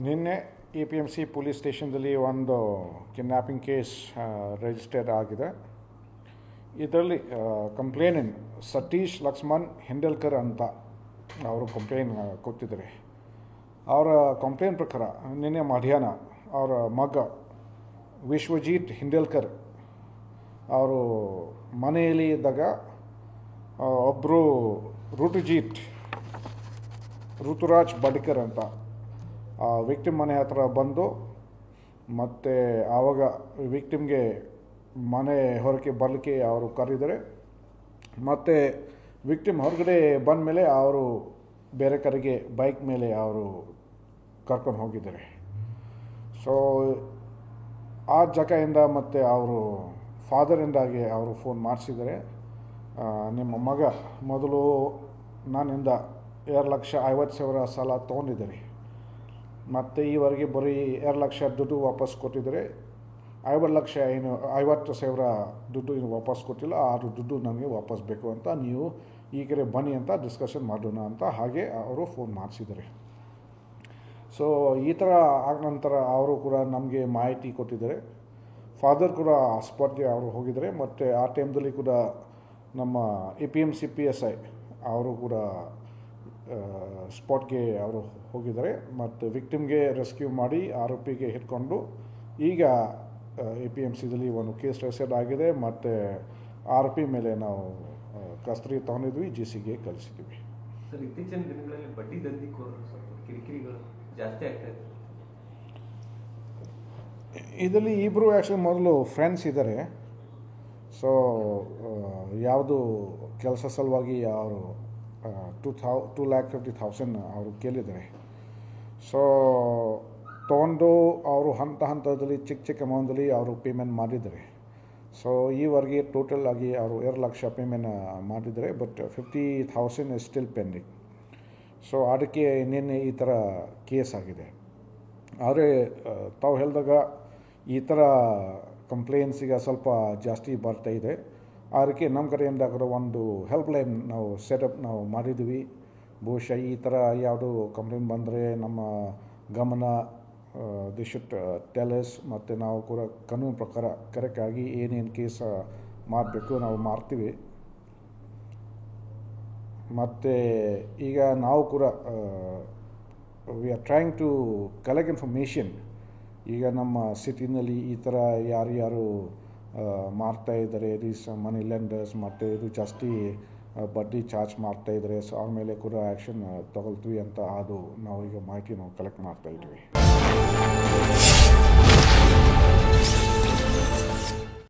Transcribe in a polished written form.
ನಿನ್ನೆ APMC police ಸ್ಟೇಷನ್ದಲ್ಲಿ ಒಂದು kidnapping case registered ಆಗಿದೆ. ಇದರಲ್ಲಿ ಕಂಪ್ಲೇನೆಂಟ್ ಸತೀಶ್ ಲಕ್ಷ್ಮಣ್ ಹಿಂಡಲ್ಕರ್ ಅಂತ ಅವರು ಕಂಪ್ಲೇನ್ ಕೊಟ್ಟಿದ್ದಾರೆ. ಅವರ ಕಂಪ್ಲೇಂಟ್ ಪ್ರಕಾರ ನಿನ್ನೆ ಮಧ್ಯಾಹ್ನ ಅವರ ಮಗ ವಿಶ್ವಜಿತ್ ಹಿಂಡಲ್ಕರ್ ಅವರು ಮನೆಯಲ್ಲಿ ಇದ್ದಾಗ ಒಬ್ಬರು ಋತುರಾಜ್ ಬಡ್ಕರ್ ಅಂತ ವಿಕ್ಟಿಮ್ ಮನೆ ಹತ್ರ ಬಂದು ಮತ್ತು ಆವಾಗ ವಿಕ್ಟಿಮ್ಗೆ ಮನೆ ಹೊರಗೆ ಬರಲಿಕ್ಕೆ ಅವರು ಕರೆದಿದ್ದಾರೆ. ಮತ್ತು ವಿಕ್ಟಿಮ್ ಹೊರಗಡೆ ಬಂದ ಮೇಲೆ ಅವರು ಬೇರೆ ಕಡೆಗೆ ಬೈಕ್ ಮೇಲೆ ಅವರು ಕರ್ಕೊಂಡು ಹೋಗಿದ್ದಾರೆ. ಸೊ ಆ ಜಾಗದಿಂದ ಮತ್ತು ಅವರು ಫಾದರಿಂದಾಗಿ ಅವರು ಫೋನ್ ಮಾಡಿಸಿದ್ದಾರೆ. ನಿಮ್ಮ ಮಗ ಮೊದಲು ನನ್ನಿಂದ 2,50,000 ಸಾಲ ತೊಗೊಂಡಿದ್ದಾರೆ, ಮತ್ತು ಈವರೆಗೆ ಬರೀ 2,00,000 ದುಡ್ಡು ವಾಪಸ್ ಕೊಟ್ಟಿದ್ದಾರೆ. 50,000 ದುಡ್ಡು ಇನ್ನು ವಾಪಸ್ ಕೊಟ್ಟಿಲ್ಲ. ಆ ದುಡ್ಡು ನನಗೆ ವಾಪಸ್ ಬೇಕು ಅಂತ ನೀವು ಈ ಕಡೆ ಬನ್ನಿ ಅಂತ ಡಿಸ್ಕಷನ್ ಮಾಡೋಣ ಅಂತ ಹಾಗೆ ಅವರು ಫೋನ್ ಮಾಡಿಸಿದ್ದಾರೆ. ಸೊ ಈ ಥರ ಆದ ನಂತರ ಅವರು ಕೂಡ ನಮಗೆ ಮಾಹಿತಿ ಕೊಟ್ಟಿದ್ದಾರೆ. ಫಾದರ್ ಕೂಡ ಸ್ಪಾಟ್ಗೆ ಅವರು ಹೋಗಿದ್ದಾರೆ. ಮತ್ತು ಆ ಟೈಮ್ದಲ್ಲಿ ಕೂಡ ನಮ್ಮ APMC PSI ಅವರು ಕೂಡ ಸ್ಪಾಟ್ಗೆ ಅವರು ಹೋಗಿದ್ದಾರೆ. ಮತ್ತು ವಿಕ್ಟಿಮ್ಗೆ ರೆಸ್ಕ್ಯೂ ಮಾಡಿ ಆರೋಪಿಗೆ ಹಿಡ್ಕೊಂಡು ಈಗ APMCದಲ್ಲಿ ಒಂದು ಕೇಸ್ ರಿಜಿಸ್ಟರ್ಡ್ ಆಗಿದೆ. ಮತ್ತು ಆರೋಪಿ ಮೇಲೆ ನಾವು ಕಸ್ಟಡಿ ತೊಗೊಂಡಿದ್ವಿ, GCಗೆ ಕಳಿಸಿದ್ವಿ. ಸರ್, ಇತ್ತೀಚಿನ ದಿನಗಳಲ್ಲಿ ಬಡ್ಡಿ ದಂಧೆಕೋರರು ಸ್ವಲ್ಪ ಕಿರಿಕಿರಿಗಳು ಜಾಸ್ತಿ ಆಗ್ತಾ ಇದೆ. ಇದರಲ್ಲಿ ಇಬ್ಬರು ಆ್ಯಕ್ಚುಲಿ ಮೊದಲು ಫ್ರೆಂಡ್ಸ್ ಇದ್ದಾರೆ. ಸೊ ಯಾವುದು ಕೆಲಸ ಸಲುವಾಗಿ ಅವರು 2,50,000 ಅವರು ಕೇಳಿದ್ದಾರೆ. ಸೊ ತೊಗೊಂಡು ಅವರು ಹಂತದಲ್ಲಿ ಚಿಕ್ಕ ಅಮೌಂಟಲ್ಲಿ ಅವರು ಪೇಮೆಂಟ್ ಮಾಡಿದ್ದಾರೆ. ಸೊ ಈವರೆಗೆ ಟೋಟಲ್ ಆಗಿ ಅವರು 2,00,000 ಪೇಮೆಂಟ್ ಮಾಡಿದ್ದಾರೆ. But 50,000 is still pending. So ಅದಕ್ಕೆ ನಿನ್ನೆ ಈ ಥರ ಕೇಸ್ ಆಗಿದೆ. ಆದರೆ ತಾವು ಹೇಳಿದಾಗ ಈ ಥರ ಕಂಪ್ಲೇಂಟ್ಸಿಗೆ ಸ್ವಲ್ಪ ಜಾಸ್ತಿ ಬರ್ತಾ ಇದೆ. ಅದಕ್ಕೆ ನಮ್ಮ ಕಡೆಯಿಂದ ಕೂಡ ಒಂದು ಹೆಲ್ಪ್ಲೈನ್ ನಾವು ಸೆಟಪ್ ನಾವು ಮಾಡಿದ್ವಿ. ಬಹುಶಃ ಈ ಥರ ಯಾವುದು ಕಂಪ್ಲೇಂಟ್ ಬಂದರೆ ನಮ್ಮ ಗಮನ ದಿ ಶುಡ್ ಟೆಲ್ ಅಸ್, ಮತ್ತು ನಾವು ಕೂಡ ಕಾನೂನು ಪ್ರಕಾರ ಕರೆಕ್ಟಾಗಿ ಏನೇನು ಕೇಸ್ ಮಾಡಬೇಕು ನಾವು ಮಾಡ್ತೀವಿ. ಮತ್ತು ಈಗ ನಾವು ಕೂಡ we are trying to collect information. ಈಗ ನಮ್ಮ ಸಿಟಿನಲ್ಲಿ ಈ ಥರ ಯಾರು ಮಾಡ್ತಾ ಇದ್ದಾರೆ, ದೀಸ್ ಮನಿ ಲೆಂಡರ್ಸ್, ಮತ್ತು ಇದು ಜಾಸ್ತಿ ಬಡ್ಡಿ ಚಾರ್ಜ್ ಮಾಡ್ತಾ ಇದ್ದಾರೆ. ಸೊ ಅವ್ರ ಮೇಲೆ ಕೂಡ ಆ್ಯಕ್ಷನ್ ತಗೊಳ್ತೀವಿ ಅಂತ ಅದು ನಾವು ಈಗ ಮಾಹಿತಿ ನಾವು ಕಲೆಕ್ಟ್ ಮಾಡ್ತಾ ಇದ್ವಿ.